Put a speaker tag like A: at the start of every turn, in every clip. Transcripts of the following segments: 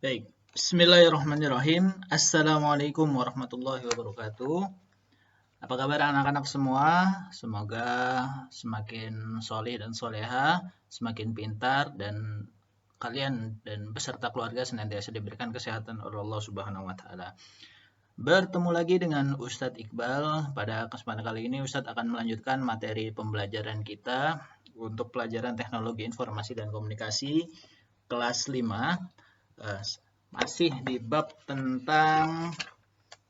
A: Baik, Bismillahirrahmanirrahim. Assalamualaikum warahmatullahi wabarakatuh. Apa kabar anak-anak semua? Semoga semakin solih dan soleha, semakin pintar, dan kalian dan beserta keluarga senantiasa diberikan kesehatan oleh Allah Subhanahu wa Ta'ala. Bertemu lagi dengan Ustadz Iqbal. Pada kesempatan kali ini, Ustadz akan melanjutkan materi pembelajaran kita untuk pelajaran teknologi informasi dan komunikasi kelas 5. Masih di bab tentang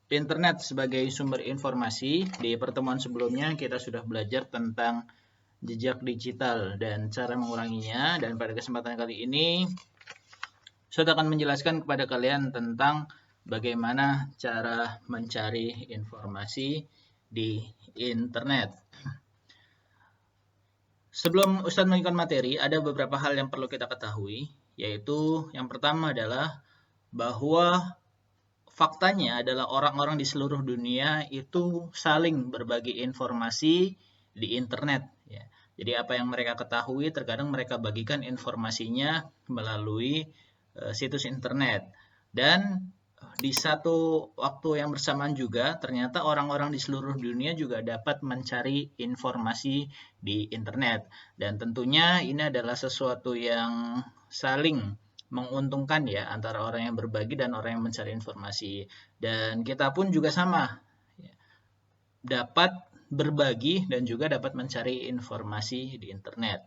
A: internet sebagai sumber informasi. Di pertemuan sebelumnya kita sudah belajar tentang jejak digital dan cara menguranginya, dan pada kesempatan kali ini saya akan menjelaskan kepada kalian tentang bagaimana cara mencari informasi di internet. Sebelum Ustadz melanjutkan materi, ada beberapa hal yang perlu kita ketahui, yaitu yang pertama adalah bahwa faktanya adalah orang-orang di seluruh dunia itu saling berbagi informasi di internet. Ya. Jadi apa yang mereka ketahui terkadang mereka bagikan informasinya melalui situs internet. Dan di satu waktu yang bersamaan juga ternyata orang-orang di seluruh dunia juga dapat mencari informasi di internet. Dan tentunya ini adalah sesuatu yang saling menguntungkan ya antara orang yang berbagi dan orang yang mencari informasi. Dan kita pun juga sama, dapat berbagi dan juga dapat mencari informasi di internet.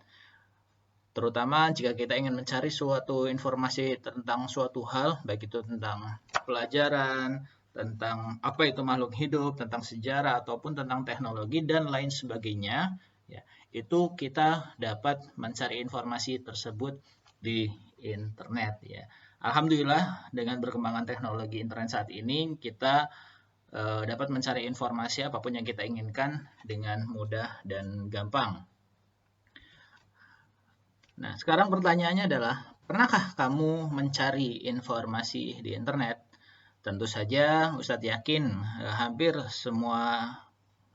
A: Terutama jika kita ingin mencari suatu informasi tentang suatu hal, baik itu tentang pelajaran, tentang apa itu makhluk hidup, tentang sejarah, ataupun tentang teknologi dan lain sebagainya, ya, itu kita dapat mencari informasi tersebut di internet. Ya. Alhamdulillah dengan berkembangan teknologi internet saat ini kita dapat mencari informasi apapun yang kita inginkan dengan mudah dan gampang. Nah, sekarang pertanyaannya adalah, pernahkah kamu mencari informasi di internet? Tentu saja Ustadz yakin hampir semua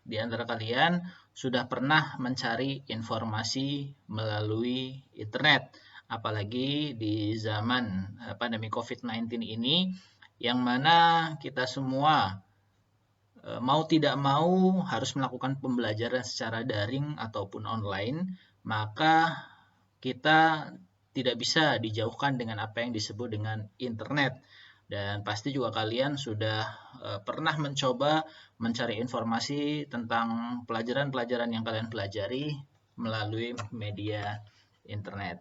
A: di antara kalian sudah pernah mencari informasi melalui internet. Apalagi di zaman pandemi COVID-19 ini, yang mana kita semua mau tidak mau harus melakukan pembelajaran secara daring ataupun online, maka kita tidak bisa dijauhkan dengan apa yang disebut dengan internet. Dan pasti juga kalian sudah pernah mencoba mencari informasi tentang pelajaran-pelajaran yang kalian pelajari melalui media internet.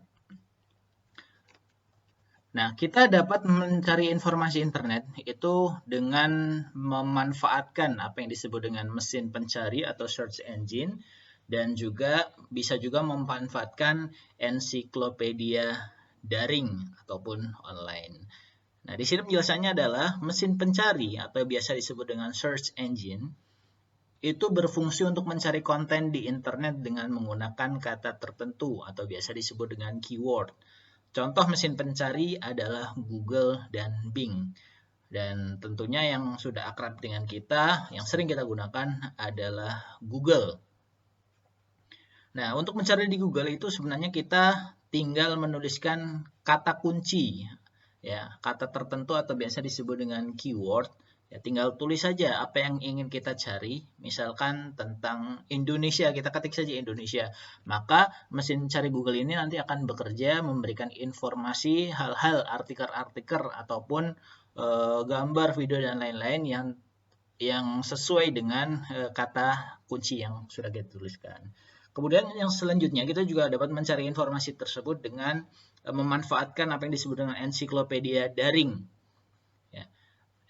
A: Nah, kita dapat mencari informasi internet itu dengan memanfaatkan apa yang disebut dengan mesin pencari atau search engine, dan juga bisa juga memanfaatkan ensiklopedia daring ataupun online. Nah, di sini penjelasannya adalah mesin pencari atau biasa disebut dengan search engine itu berfungsi untuk mencari konten di internet dengan menggunakan kata tertentu atau biasa disebut dengan keyword. Contoh mesin pencari adalah Google dan Bing. Dan tentunya yang sudah akrab dengan kita, yang sering kita gunakan adalah Google. Nah, untuk mencari di Google itu sebenarnya kita tinggal menuliskan kata kunci, ya, kata tertentu atau biasa disebut dengan keyword. Ya, tinggal tulis saja apa yang ingin kita cari. Misalkan tentang Indonesia, kita ketik saja Indonesia. Maka mesin cari Google ini nanti akan bekerja memberikan informasi hal-hal, artikel-artikel ataupun gambar, video dan lain-lain yang sesuai dengan kata kunci yang sudah kita tuliskan. Kemudian yang selanjutnya kita juga dapat mencari informasi tersebut dengan memanfaatkan apa yang disebut dengan ensiklopedia daring. Ya.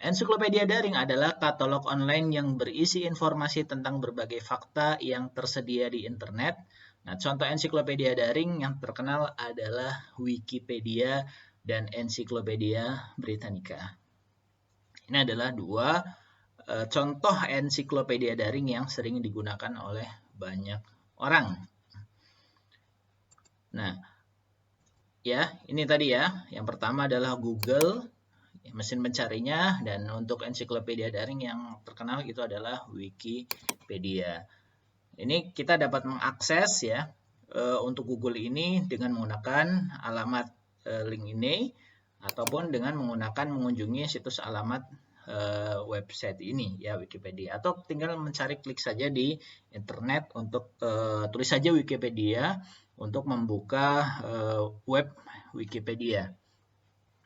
A: Ensiklopedia daring adalah katalog online yang berisi informasi tentang berbagai fakta yang tersedia di internet. Nah, contoh ensiklopedia daring yang terkenal adalah Wikipedia dan Ensiklopedia Britannica. Ini adalah dua contoh ensiklopedia daring yang sering digunakan oleh banyak orang. Nah, ya, ini tadi ya. Yang pertama adalah Google, mesin pencarinya, dan untuk ensiklopedia daring yang terkenal itu adalah Wikipedia. Ini kita dapat mengakses ya untuk Google ini dengan menggunakan alamat link ini. ataupun dengan mengunjungi situs alamat website ini ya, Wikipedia, atau tinggal mencari, klik saja di internet untuk tulis saja Wikipedia untuk membuka web Wikipedia.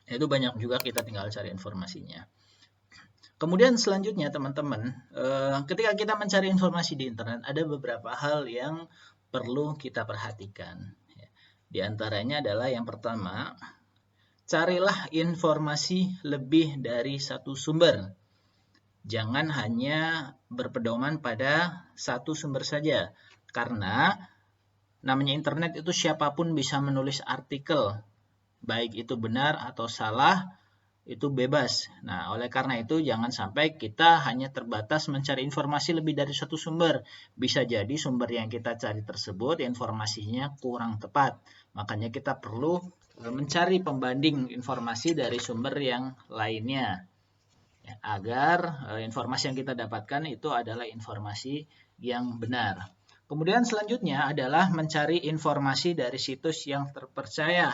A: Itu banyak juga, kita tinggal cari informasinya. Kemudian selanjutnya teman-teman, ketika kita mencari informasi di internet, ada beberapa hal yang perlu kita perhatikan. Di antaranya adalah yang pertama, carilah informasi lebih dari satu sumber. Jangan hanya berpedoman pada satu sumber saja, karena namanya internet itu siapapun bisa menulis artikel, baik itu benar atau salah, itu bebas. Nah, oleh karena itu jangan sampai kita hanya terbatas mencari informasi lebih dari satu sumber. Bisa jadi sumber yang kita cari tersebut informasinya kurang tepat. Makanya kita perlu mencari pembanding informasi dari sumber yang lainnya, ya, agar informasi yang kita dapatkan itu adalah informasi yang benar. Kemudian selanjutnya adalah mencari informasi dari situs yang terpercaya.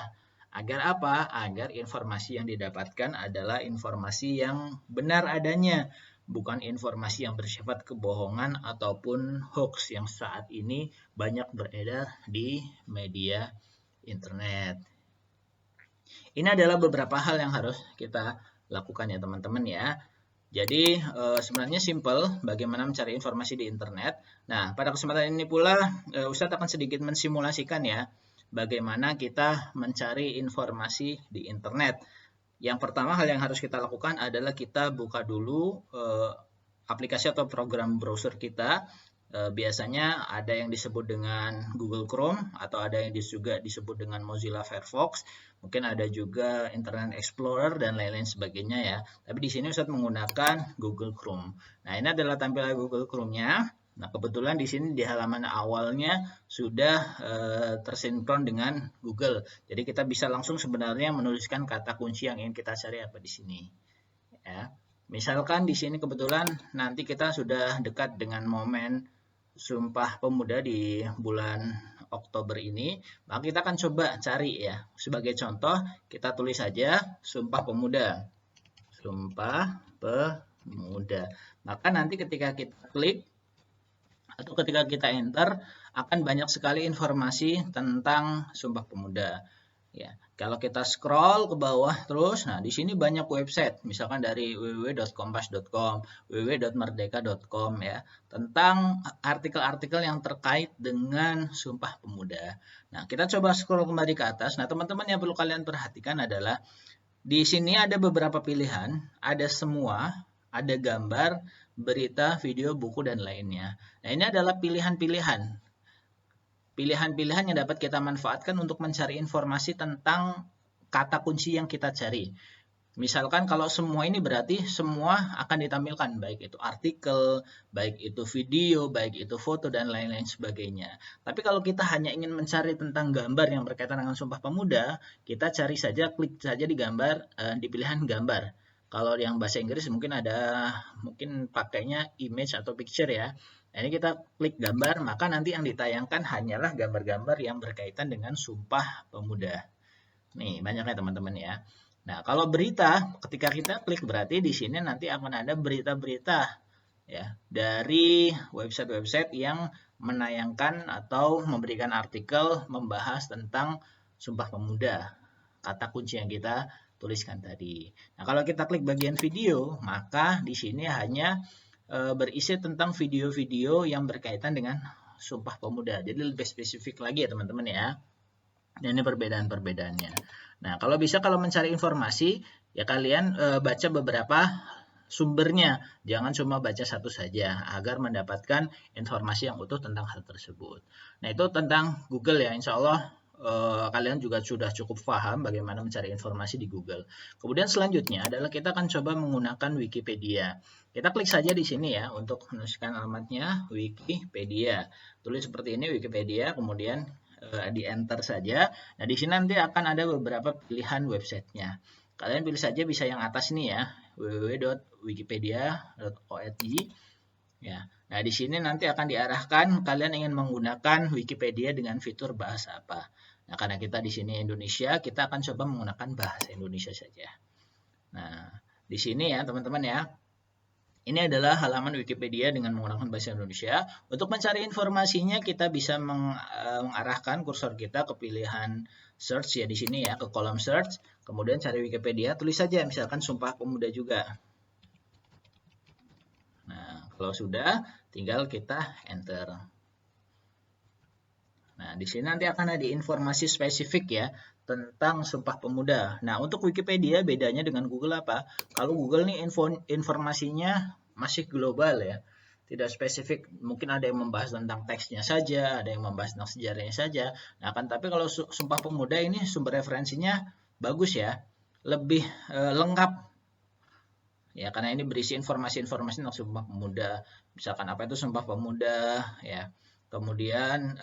A: Agar apa? Agar informasi yang didapatkan adalah informasi yang benar adanya, bukan informasi yang bersifat kebohongan ataupun hoax yang saat ini banyak beredar di media internet. Ini adalah beberapa hal yang harus kita lakukan ya teman-teman ya. Jadi sebenarnya simple bagaimana mencari informasi di internet. Nah, pada kesempatan ini pula Ustadz akan sedikit mensimulasikan ya bagaimana kita mencari informasi di internet. Yang pertama hal yang harus kita lakukan adalah kita buka dulu aplikasi atau program browser kita. Biasanya ada yang disebut dengan Google Chrome atau ada yang juga disebut dengan Mozilla Firefox. Mungkin ada juga Internet Explorer dan lain-lain sebagainya ya. Tapi di sini Ustadz menggunakan Google Chrome. Nah, ini adalah tampilan Google Chrome-nya. Nah, kebetulan di sini di halaman awalnya sudah tersinkron dengan Google. Jadi kita bisa langsung sebenarnya menuliskan kata kunci yang ingin kita cari apa di sini. Ya. Misalkan di sini kebetulan nanti kita sudah dekat dengan momen Sumpah Pemuda di bulan Oktober ini, maka kita akan coba cari ya. Sebagai contoh, kita tulis saja Sumpah Pemuda. Sumpah Pemuda. Maka nanti ketika kita klik atau ketika kita enter, akan banyak sekali informasi tentang Sumpah Pemuda. Ya, kalau kita scroll ke bawah terus, nah di sini banyak website, misalkan dari www.kompas.com, www.merdeka.com ya, tentang artikel-artikel yang terkait dengan Sumpah Pemuda. Nah, kita coba scroll kembali ke atas. Nah, teman-teman yang perlu kalian perhatikan adalah di sini ada beberapa pilihan, ada semua, ada gambar, berita, video, buku, dan lainnya. Nah, ini adalah pilihan-pilihan. Pilihan-pilihan yang dapat kita manfaatkan untuk mencari informasi tentang kata kunci yang kita cari. Misalkan kalau semua ini berarti semua akan ditampilkan, baik itu artikel, baik itu video, baik itu foto, dan lain-lain sebagainya. Tapi kalau kita hanya ingin mencari tentang gambar yang berkaitan dengan Sumpah Pemuda, kita cari saja, klik saja di gambar, di pilihan gambar. Kalau yang bahasa Inggris mungkin pakainya image atau picture ya. Nah, ini kita klik gambar, maka nanti yang ditayangkan hanyalah gambar-gambar yang berkaitan dengan Sumpah Pemuda. Nih, banyaknya teman-teman ya. Nah, kalau berita, ketika kita klik berarti di sini nanti akan ada berita-berita ya dari website-website yang menayangkan atau memberikan artikel membahas tentang Sumpah Pemuda. Kata kunci yang kita tuliskan tadi. Nah, kalau kita klik bagian video, maka di sini hanya berisi tentang video-video yang berkaitan dengan Sumpah Pemuda. Jadi lebih spesifik lagi ya teman-teman ya. Dan ini perbedaan-perbedaannya. Nah, kalau mencari informasi, ya kalian baca beberapa sumbernya. Jangan cuma baca satu saja, agar mendapatkan informasi yang utuh tentang hal tersebut. Nah, itu tentang Google ya, insya Allah kalian juga sudah cukup paham bagaimana mencari informasi di Google. Kemudian selanjutnya adalah kita akan coba menggunakan Wikipedia. Kita klik saja di sini ya untuk menuliskan alamatnya Wikipedia. Tulis seperti ini Wikipedia, kemudian di enter saja. Nah, di sini nanti akan ada beberapa pilihan websitenya. Kalian pilih saja bisa yang atas ini ya, www.wikipedia.org. Ya. Nah, di sini nanti akan diarahkan kalian ingin menggunakan Wikipedia dengan fitur bahasa apa. Nah, karena kita di sini Indonesia, kita akan coba menggunakan bahasa Indonesia saja. Nah, di sini ya teman-teman ya, ini adalah halaman Wikipedia dengan menggunakan bahasa Indonesia. Untuk mencari informasinya, kita bisa mengarahkan kursor kita ke pilihan search ya di sini ya, ke kolom search. Kemudian cari Wikipedia, tulis saja misalkan Sumpah Pemuda juga. Nah, kalau sudah, tinggal kita enter. Nah, di sini nanti akan ada informasi spesifik ya tentang Sumpah Pemuda. Nah, untuk Wikipedia bedanya dengan Google apa? Kalau Google nih informasinya masih global ya. Tidak spesifik, mungkin ada yang membahas tentang teksnya saja, ada yang membahas tentang sejarahnya saja. Nah, kan tapi kalau Sumpah Pemuda ini sumber referensinya bagus ya, lebih lengkap. Ya, karena ini berisi informasi-informasi tentang Sumpah Pemuda. Misalkan apa itu Sumpah Pemuda ya. Kemudian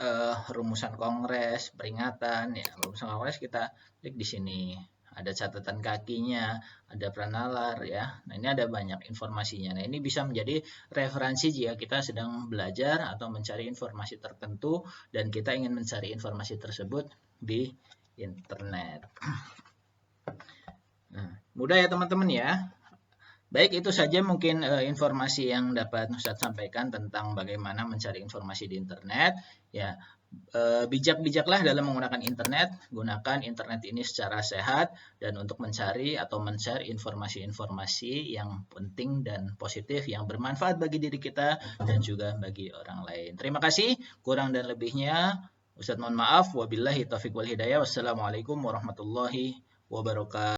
A: rumusan kongres, peringatan ya. Rumusan kongres kita klik di sini. Ada catatan kakinya, ada pranalar ya. Nah, ini ada banyak informasinya. Nah, ini bisa menjadi referensi jika kita sedang belajar atau mencari informasi tertentu dan kita ingin mencari informasi tersebut di internet. Nah, mudah ya teman-teman ya. Baik, itu saja mungkin informasi yang dapat Ustadz sampaikan tentang bagaimana mencari informasi di internet. Ya, bijak-bijaklah dalam menggunakan internet. Gunakan internet ini secara sehat dan untuk mencari atau men-share informasi-informasi yang penting dan positif yang bermanfaat bagi diri kita dan juga bagi orang lain. Terima kasih. Kurang dan lebihnya Ustadz mohon maaf. Wabillahi taufiq wal hidayah. Wassalamualaikum warahmatullahi wabarakatuh.